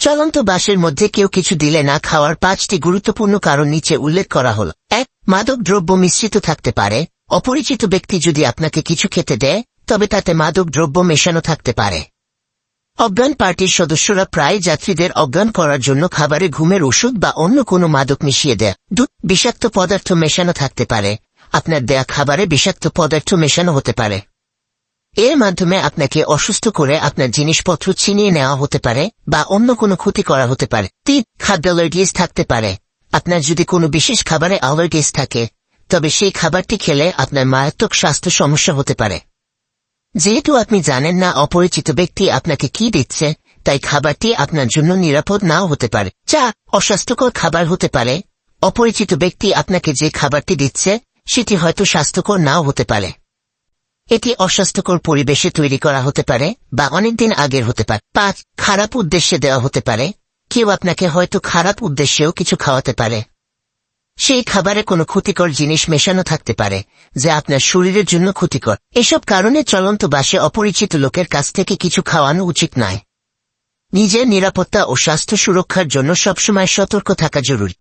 চলন্ত বাসের মধ্যে কেউ কিছু দিলে না খাওয়ার 5টি গুরুত্বপূর্ণ কারণ নিচে উল্লেখ করা হল। 1. মাদক দ্রব্য মিশ্রিত থাকতে পারে। অপরিচিত ব্যক্তি যদি আপনাকে কিছু খেতে দেয় তবে তাতে মাদক দ্রব্য মেশানো থাকতে পারে। অজ্ঞান পার্টির সদস্যরা প্রায় যাত্রীদের অজ্ঞান করার জন্য খাবারে ঘুমের ওষুধ বা অন্য কোনো মাদক মিশিয়ে দেয়। 2. বিষাক্ত পদার্থ মেশানো থাকতে পারে। আপনার দেয়া খাবারে বিষাক্ত পদার্থ মেশানো হতে পারে। এর মাধ্যমে আপনাকে অসুস্থ করে আপনার জিনিসপত্র ছিনিয়ে নেওয়া হতে পারে বা অন্য কোনো ক্ষতি করা হতে পারে। 3. খাদ্য অ্যালার্জিস থাকতে পারে। আপনার যদি কোনো বিশেষ খাবারে অ্যালার্জিস থাকে তবে সেই খাবারটি খেলে আপনার মারাত্মক স্বাস্থ্য সমস্যা হতে পারে। যেহেতু আপনি জানেন না অপরিচিত ব্যক্তি আপনাকে কি দিচ্ছে, তাই খাবারটি আপনার জন্য নিরাপদ নাও হতে পারে। 4. অস্বাস্থ্যকর খাবার হতে পারে। অপরিচিত ব্যক্তি আপনাকে যে খাবারটি দিচ্ছে সেটি হয়তো স্বাস্থ্যকর নাও হতে পারে। এটি অস্বাস্থ্যকর পরিবেশে তৈরি করা হতে পারে বা অনেকদিন আগের হতে পারে। 5. খারাপ উদ্দেশ্যে দেওয়া হতে পারে। কেউ আপনাকে হয়তো খারাপ উদ্দেশ্যেও কিছু খাওয়াতে পারে। সেই খাবারে কোনো ক্ষতিকর জিনিস মেশানো থাকতে পারে যা আপনার শরীরের জন্য ক্ষতিকর। এসব কারণে চলন্ত বাসে অপরিচিত লোকের কাছ থেকে কিছু খাওয়ানো উচিত নয়। নিজের নিরাপত্তা ও স্বাস্থ্য সুরক্ষার জন্য সবসময় সতর্ক থাকা জরুরি।